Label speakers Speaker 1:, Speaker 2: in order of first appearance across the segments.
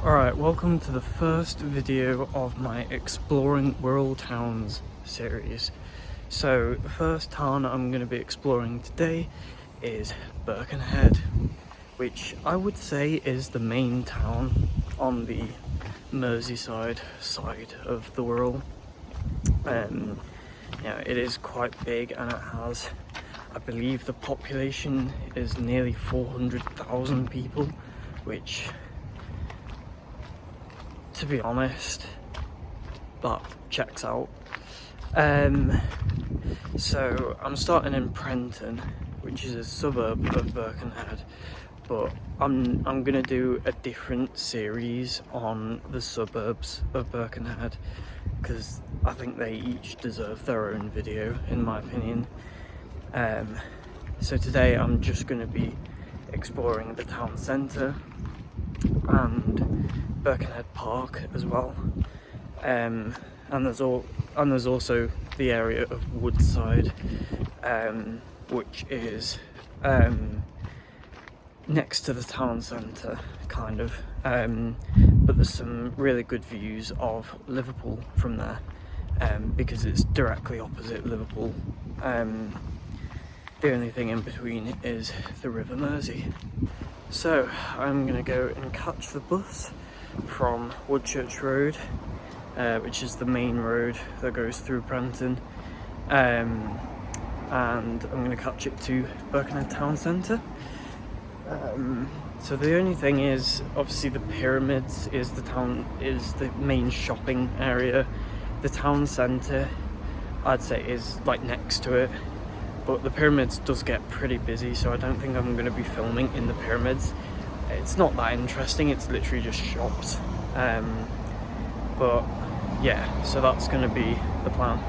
Speaker 1: Alright, welcome to the first video of my Exploring Wirral Towns series. So, the first town I'm going to be exploring today is Birkenhead, which I would say is the main town on the Merseyside side of the Wirral. It is quite big and it has, I believe the population is nearly 400,000 people, which, to be honest, that checks out. So I'm starting in Prenton, which is a suburb of Birkenhead, but I'm gonna do a different series on the suburbs of Birkenhead because I think they each deserve their own video, in my opinion. So today I'm just gonna be exploring the town centre and Birkenhead Park as well, and there's also the area of Woodside, which is next to the town centre, kind of, but there's some really good views of Liverpool from there, because it's directly opposite Liverpool. The only thing in between is the River Mersey. So I'm gonna go and catch the bus from Woodchurch Road, which is the main road that goes through Prenton, and I'm going to catch it to Birkenhead Town Centre. So the only thing is, obviously the pyramids is the main shopping area. The town centre, I'd say, is like next to it, but the pyramids does get pretty busy, so I don't think I'm going to be filming in the pyramids. It's not that interesting, it's literally just shops. But yeah, so that's going to be the plan.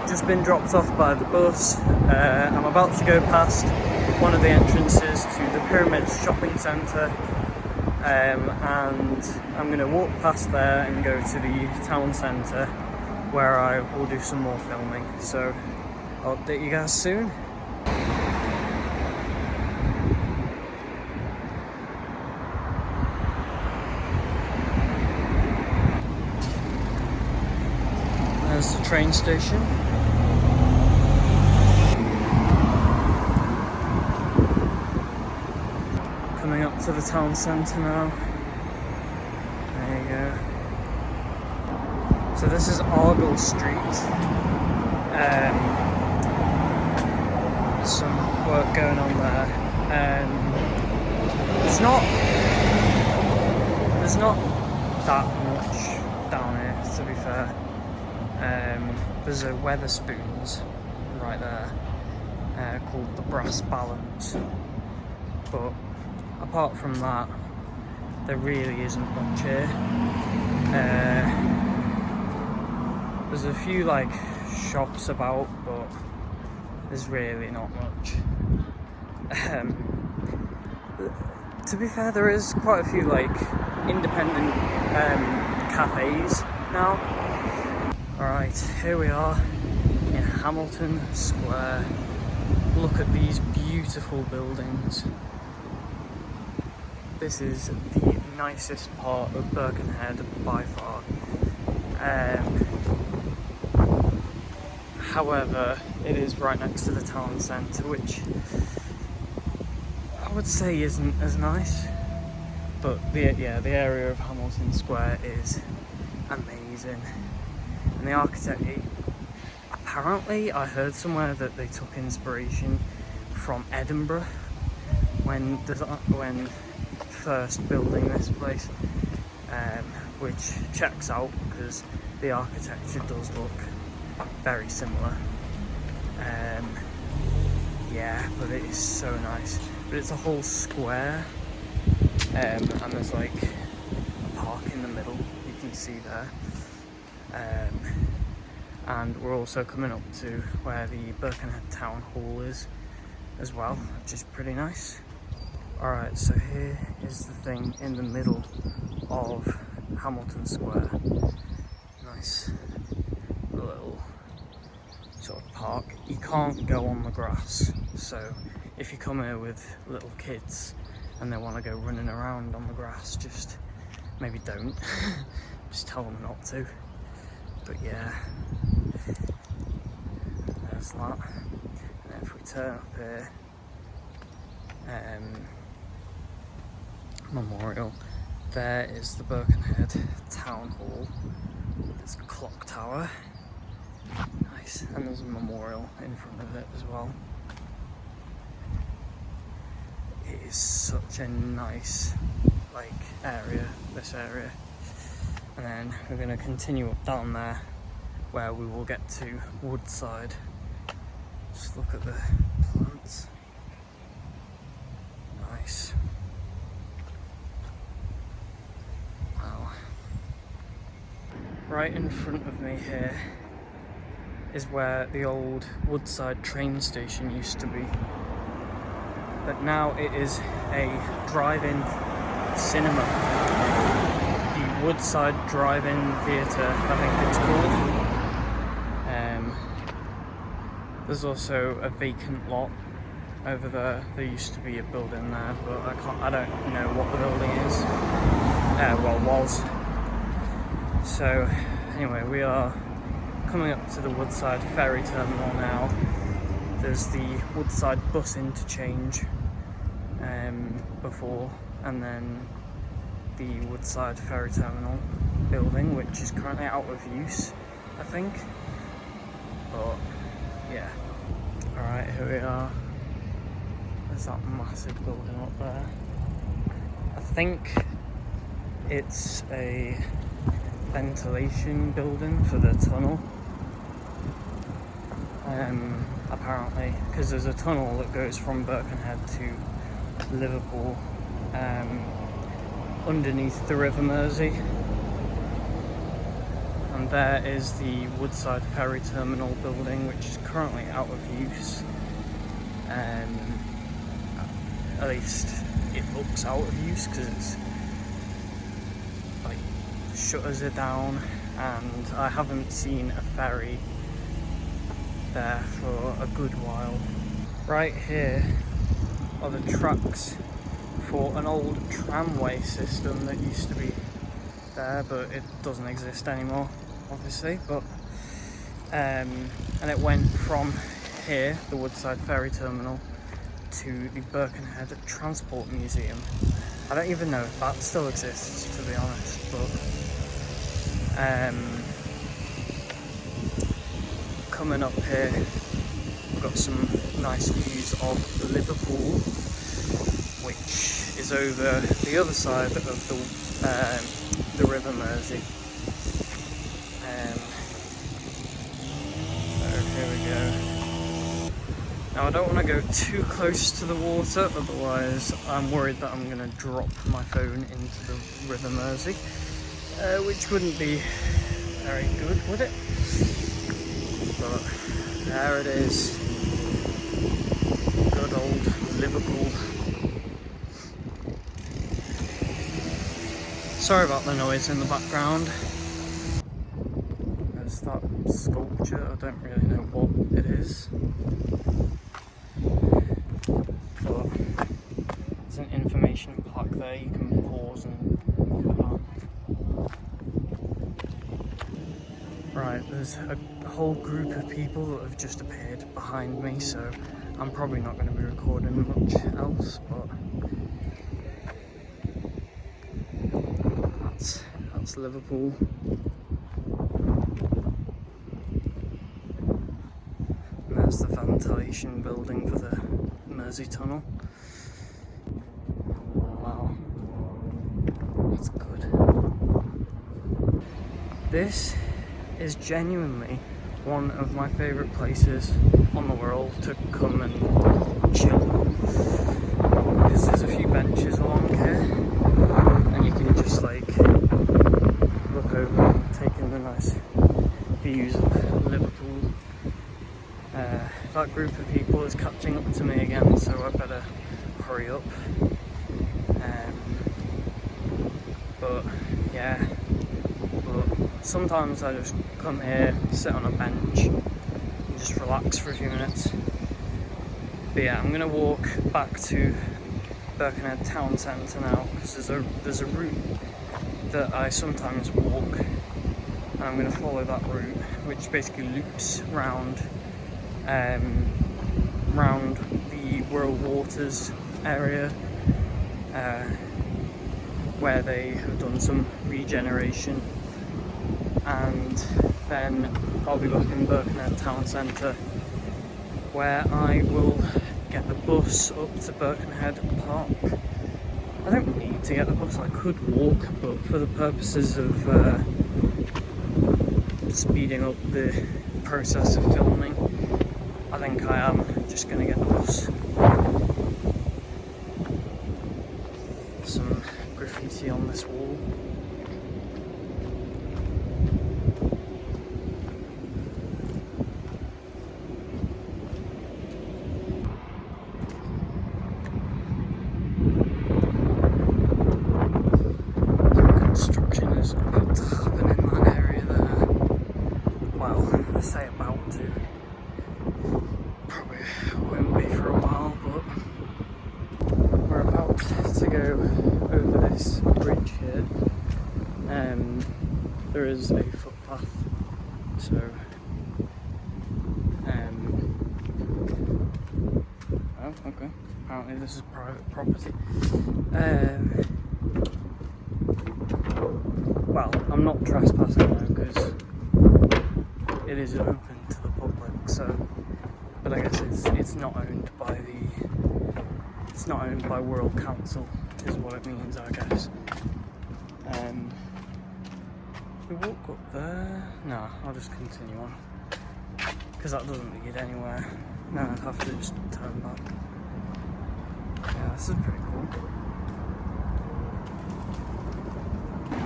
Speaker 1: Just been dropped off by the bus. I'm about to go past one of the entrances to the Pyramids shopping centre, and I'm going to walk past there and go to the town centre where I will do some more filming. So I'll update you guys soon. There's the train station. Coming up to the town centre now. There you go. So this is Argyle Street. There's some work going on there. There's not that much down here, to be fair. There's a Wetherspoons right there, called the Brass Balance, but apart from that, there really isn't much here. There's a few like shops about, but there's really not much. To be fair, there is quite a few like independent cafes now. Alright, here we are in Hamilton Square. Look at these beautiful buildings. This is the nicest part of Birkenhead by far. However, it is right next to the town centre, which I would say isn't as nice. But the area of Hamilton Square is amazing. And the architecture, apparently I heard somewhere that they took inspiration from Edinburgh when first building this place, which checks out because the architecture does look very similar. Yeah, but it is so nice. But it's a whole square, and there's like a park in the middle, you can see there. And we're also coming up to where the Birkenhead Town Hall is as well, which is pretty nice. Alright, so here is the thing in the middle of Hamilton Square. Nice little sort of park. You can't go on the grass, so if you come here with little kids and they want to go running around on the grass, just maybe don't. Just tell them not to. But yeah, there's that. And if we turn up here, Memorial, there is the Birkenhead Town Hall. There's a clock tower. Nice. And there's a memorial in front of it as well. It is such a nice area, this area. And then we're going to continue up down there where we will get to Woodside. Just look at the plants. Nice. Wow. Right in front of me here is where the old Woodside train station used to be. But now it is a drive-in cinema. The Woodside Drive-In Theatre, I think it's called. There's also a vacant lot over there. There used to be a building there, but I don't know what the building is. Was. So anyway, we are coming up to the Woodside ferry terminal now. There's the Woodside bus interchange before, and then the Woodside ferry terminal building, which is currently out of use, I think. But yeah. Alright, here we are. There's that massive building up there. I think it's a ventilation building for the tunnel. Apparently, because there's a tunnel that goes from Birkenhead to Liverpool underneath the River Mersey. And there is the Woodside Ferry Terminal building, which is currently out of use. At least it looks out of use because it's the shutters are down, and I haven't seen a ferry there for a good while. Right here are the tracks for an old tramway system that used to be there, but it doesn't exist anymore, obviously. But and it went from here, the Woodside Ferry Terminal, to the Birkenhead Transport Museum. I don't even know if that still exists, to be honest, but coming up here, we've got some nice views of Liverpool, which is over the other side of the River Mersey. So here we go. Now I don't want to go too close to the water, otherwise I'm worried that I'm going to drop my phone into the River Mersey, which wouldn't be very good, would it? But there it is. Good old Liverpool. Sorry about the noise in the background. There's that sculpture, I don't really know what it is. But there's an information plaque there, you can pause and look at that. Right, there's a whole group of people that have just appeared behind me, so I'm probably not going to be recording much else, but that's Liverpool. And there's the ventilation building for the Mersey Tunnel. Wow, that's good. This is genuinely one of my favourite places on the world to come and chill, because there's a few benches along here and you can just look over and take in the nice views of Liverpool. That group of people is catching up to me again, so I better hurry up. But yeah, sometimes I just come here, sit on a bench and just relax for a few minutes. But yeah, I'm going to walk back to Birkenhead Town Centre now, because there's a route that I sometimes walk, and I'm going to follow that route, which basically loops round round the Wirral Waters area, where they have done some regeneration, and then I'll be back in Birkenhead Town Centre, where I will get the bus up to Birkenhead Park. I don't need to get the bus, I could walk, but for the purposes of speeding up the process of filming, I think I am just going to get the bus. Some graffiti on this wall. Construction is about to happen in that area there. Well, I say about to. Probably won't be for a while, but we're about to go over this bridge here. There is a footpath, so oh, okay. Apparently this is private property. Well, I'm not trespassing though, because it is open to the public, so, but I guess it's not owned by Wirral Council, is what it means, I guess. We walk up there. No, I'll just continue on, because that doesn't lead anywhere. No, I'd have to just turn back. Yeah, this is pretty cool.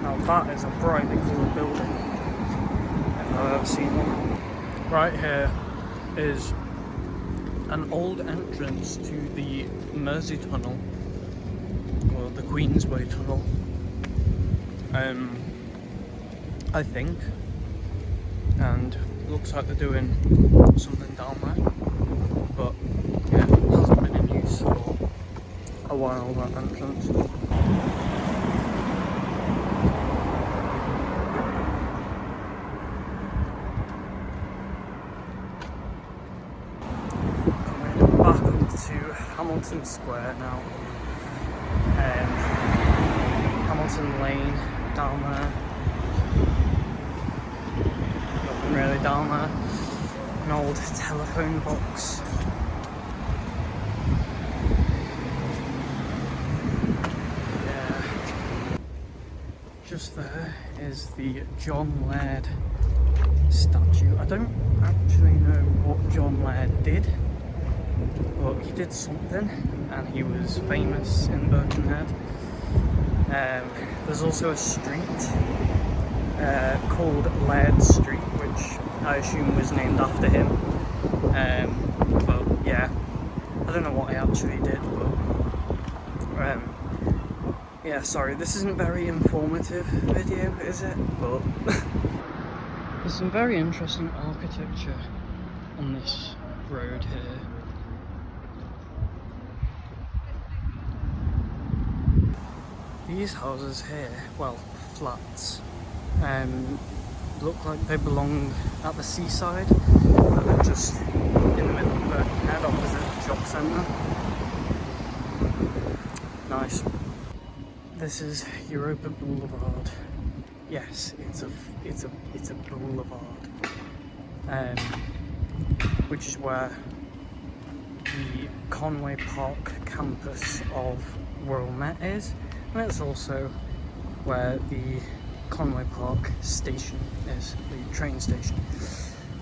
Speaker 1: Now that is a brightly coloured building, if I've ever seen one. Right here is an old entrance to the Mersey Tunnel, or the Queensway Tunnel, I think, and it looks like they're doing something down there, but yeah, it hasn't been in use for a while, that entrance. To Hamilton Square now. Hamilton Lane down there. Nothing really down there. An old telephone box. Yeah. Just there is the John Laird statue. I don't actually know what John Laird did. Well, he did something, and he was famous in Birkenhead. There's also a street called Laird Street, which I assume was named after him. But yeah, I don't know what he actually did, but yeah, sorry, this isn't very informative video, is it? But there's some very interesting architecture on this road here. These houses here, well, flats, look like they belong at the seaside, but they're just in the middle of Birkenhead, opposite the job centre. Nice. This is Europa Boulevard. Yes, it's a boulevard, which is where the Conway Park campus of Wirral Met is. And it's also where the Conway Park station is, the train station.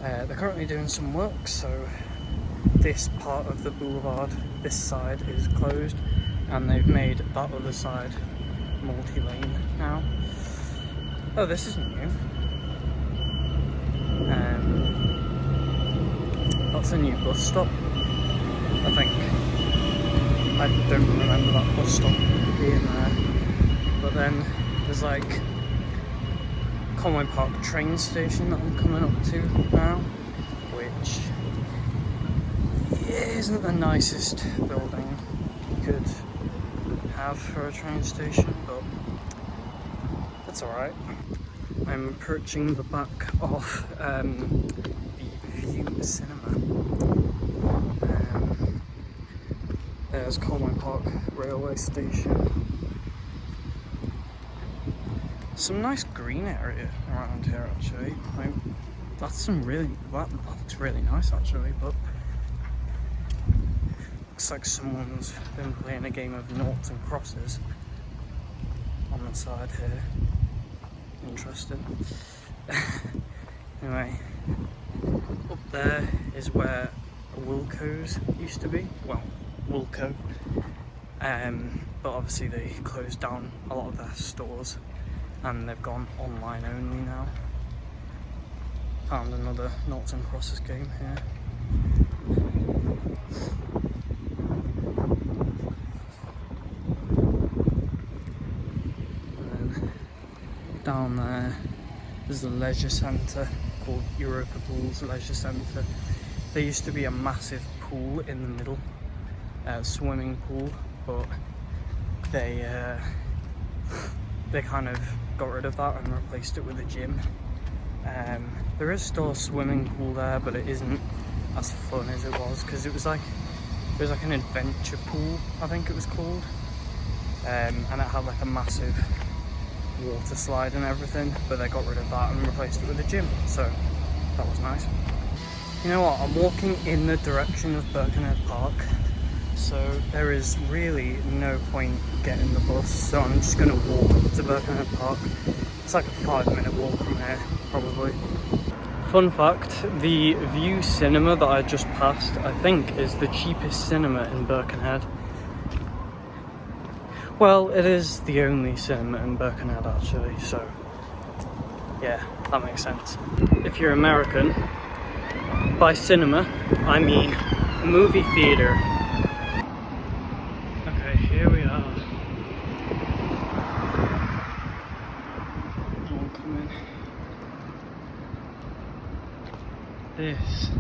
Speaker 1: They're currently doing some work, so this part of the boulevard, this side, is closed, and they've made that other side multi-lane now. Oh, this is new. That's a new bus stop, I think. I don't remember that bus stop being there. But then there's like Conway Park train station that I'm coming up to now, which isn't the nicest building you could have for a train station, but the That's alright. I'm approaching the back of the View Cinema. There's Cream Park railway station. Some nice green area around here actually. That looks really nice actually, but looks like someone's been playing a game of noughts and crosses on the side here. Interesting. Anyway, up there is where Wilco's used to be. Well, Wilco. But obviously they closed down a lot of their stores and they've gone online only now. Found another noughts and crosses game here. Down there there's a leisure centre called Europa Pools Leisure Centre. There used to be a massive pool in the middle, swimming pool, but they kind of got rid of that and replaced it with a gym. There is still a swimming pool there, but it isn't as fun as it was because it was like an adventure pool, I think it was called, and it had like a massive water slide and everything, but they got rid of that and replaced it with a gym, so that was nice. You know what, I'm walking in the direction of Birkenhead Park, so there is really no point getting the bus, so I'm just going to walk up to Birkenhead Park. It's like a 5-minute walk from here, probably. Fun fact, the View Cinema that I just passed, I think is the cheapest cinema in Birkenhead. Well, it is the only cinema in Birkenhead actually, so yeah, that makes sense. If you're American, by cinema, I mean movie theatre. Okay, here we are. I'll come in. This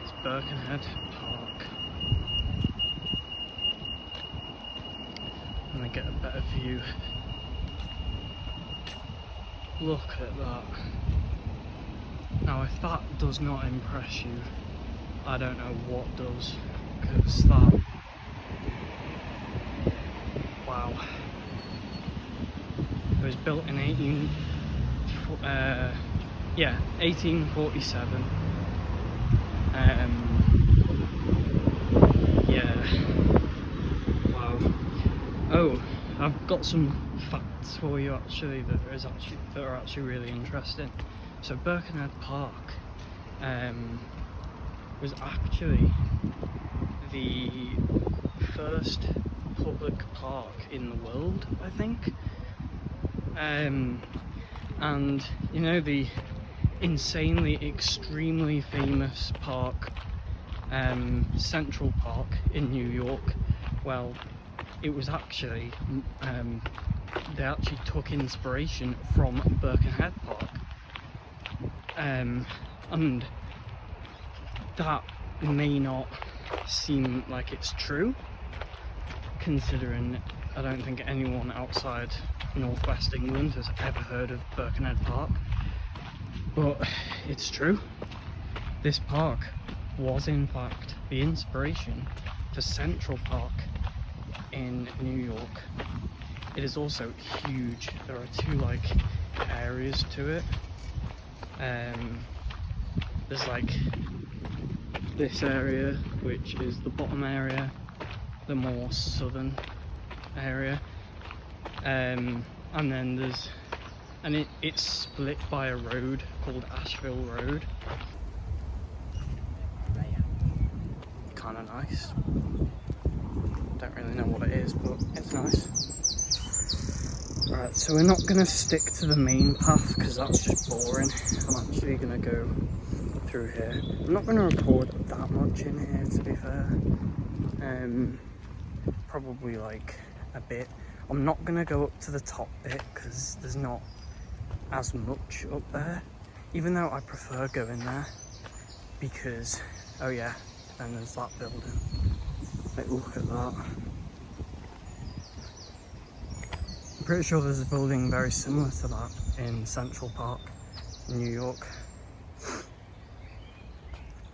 Speaker 1: is Birkenhead Park. Let me get a better view. Look at that. Now if that does not impress you, I don't know what does, because that, wow. It was built in 1847. Yeah. Wow. Oh, I've got some facts for you actually that are actually really interesting. So Birkenhead Park was actually the first public park in the world, I think. And you know the insanely, extremely famous park, Central Park in New York? Well, it was actually, they actually took inspiration from Birkenhead Park. And that may not seem like it's true, considering I don't think anyone outside northwest England has ever heard of Birkenhead Park, but it's true. This park was in fact the inspiration for Central Park in New York. It is also huge. There are two areas to it. There's this area, which is the bottom area, the more southern area, and then it's split by a road called Asheville Road. Kind of nice. Don't really know what it is, but it's nice. Alright, so we're not going to stick to the main path because that's just boring. I'm actually going to go through here. I'm not going to record that much in here, to be fair. Probably a bit. I'm not going to go up to the top bit because there's not as much up there, even though I prefer going there because, oh yeah, then there's that building. Look at that. pretty sure there's a building very similar to that in Central Park, New York.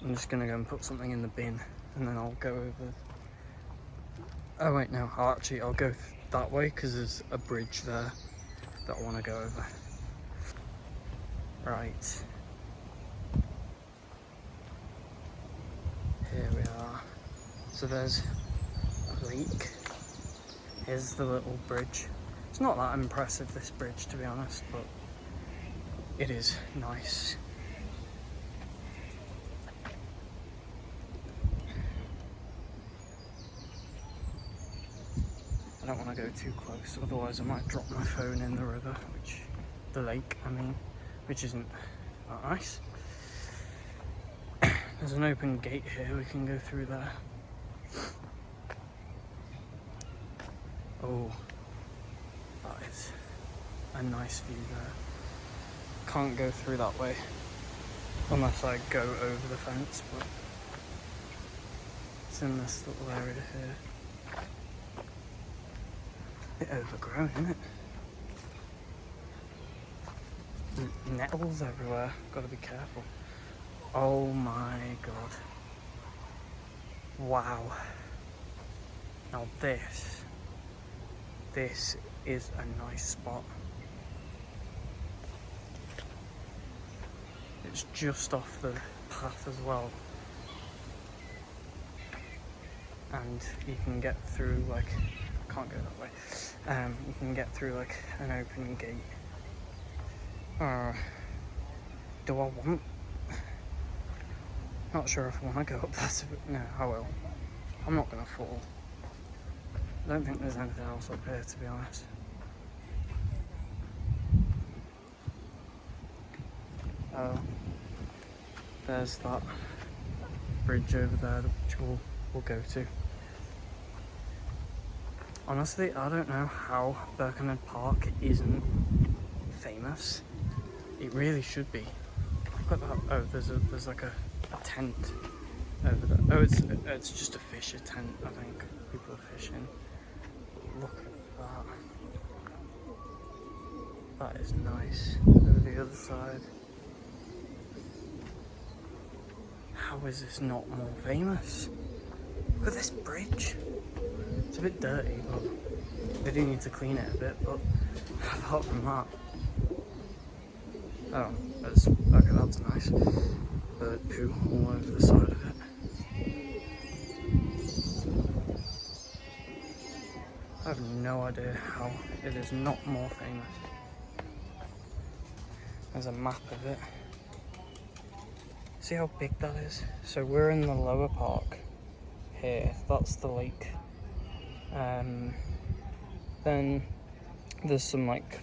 Speaker 1: I'm just gonna go and put something in the bin and then I'll go over. Oh wait, no, I'll go that way because there's a bridge there that I want to go over. Right. Here we are. So there's a lake. Here's the little bridge. It's not that impressive, this bridge, to be honest, but it is nice. I don't want to go too close, otherwise I might drop my phone in the river, the lake, I mean, which isn't that nice. There's an open gate here, we can go through there. Oh, that is a nice view there. Can't go through that way unless I go over the fence, but it's in this little area here. A bit overgrown, isn't it? Nettles everywhere, gotta be careful. Oh my god. Wow. Now this is a nice spot. It's just off the path as well. And you can get through like, I can't go that way. You can get through like an open gate. Do I want? Not sure if I want to go up that. No, I will. I'm not gonna fall. I don't think there's anything else up here, to be honest. Oh, there's that bridge over there, which we'll go to. Honestly, I don't know how Birkenhead Park isn't famous. It really should be. Look at that. Oh, there's like a tent over there. Oh, it's just a fisher tent, I think. People are fishing. Look at that. That is nice. Over the other side. How is this not more famous? Look at this bridge. It's a bit dirty, but they do need to clean it a bit, but apart from that. Oh, okay, that's nice. Bird poo all over the side of it. I have no idea how it is not more famous. There's a map of it. See how big that is? So we're in the lower park here. That's the lake. Then there's some like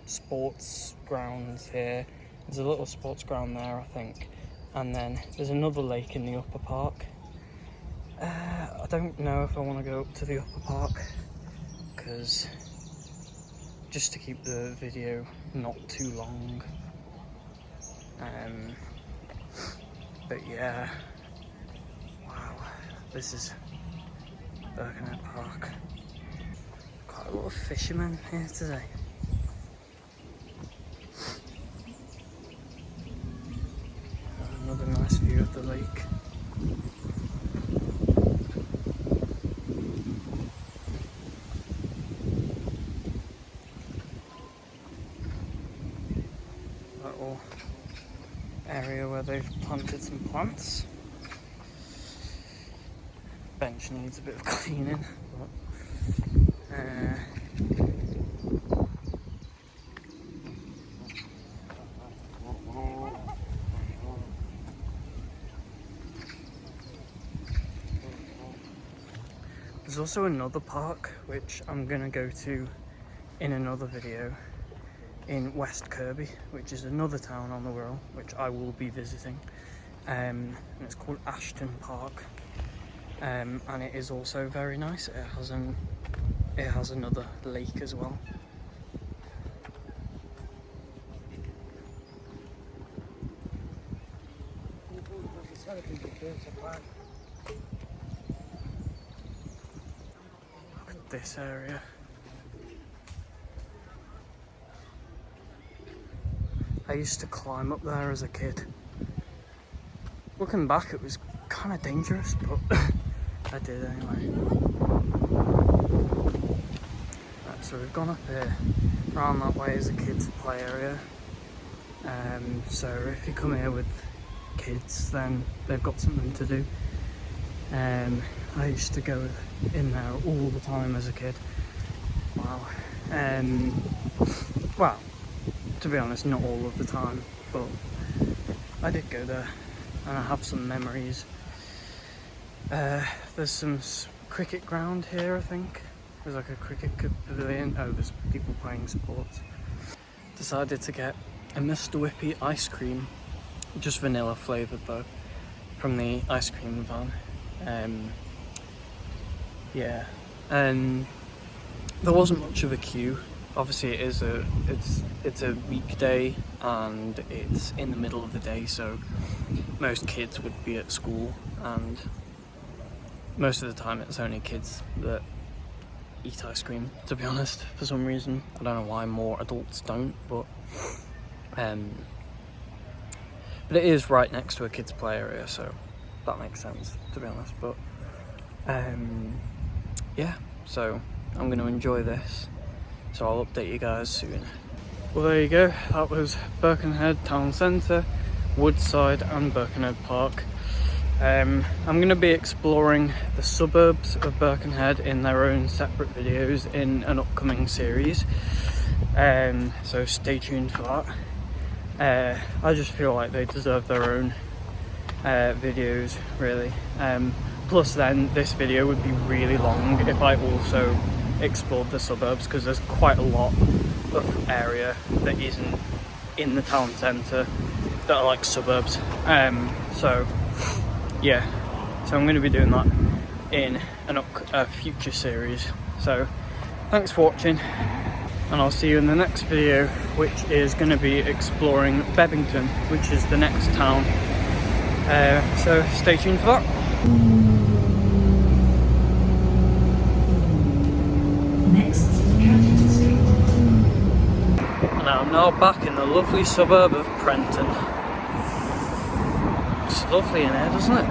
Speaker 1: sports grounds here. There's a little sports ground there, I think. And then there's another lake in the upper park. I don't know if I want to go up to the upper park, because just to keep the video not too long. But yeah, wow, this is Birkenhead Park. Quite a lot of fishermen here today. Another nice view of the lake. Little area where they've planted some plants. Bench needs a bit of cleaning, but there's also another park which I'm gonna go to in another video in West Kirby, which is another town on the Wirral, which I will be visiting, and it's called Ashton Park, and it is also very nice. It has another lake as well. Look at this area. I used to climb up there as a kid. Looking back, it was kind of dangerous, but I did anyway. Right, so we've gone up here. Around that way is a kids' play area. So if you come here with kids, then they've got something to do. I used to go in there all the time as a kid. Wow. Well, to be honest, not all of the time, but I did go there and I have some memories. There's some cricket ground here, I think. There's like a cricket pavilion. Oh, there's people playing sports. Decided to get a Mr. Whippy ice cream, just vanilla flavoured though, from the ice cream van. Yeah, and there wasn't much of a queue. Obviously, it's a weekday and it's in the middle of the day, so most kids would be at school, and most of the time it's only kids that eat ice cream, to be honest, for some reason. I don't know why more adults don't, but it is right next to a kids play area, so that makes sense, to be honest. But yeah, so I'm going to enjoy this, so I'll update you guys soon. Well, there you go, that was Birkenhead Town Centre, Woodside and Birkenhead Park. I'm going to be exploring the suburbs of Birkenhead in their own separate videos in an upcoming series, so stay tuned for that. I just feel like they deserve their own videos, really. Plus then this video would be really long if I also explored the suburbs, because there's quite a lot of area that isn't in the town centre that are like suburbs. So yeah, so I'm going to be doing that in a future series. So thanks for watching, and I'll see you in the next video, which is going to be exploring Bebington, which is the next town. So stay tuned for that. And I'm now back in the lovely suburb of Prenton. It's lovely in here, doesn't it?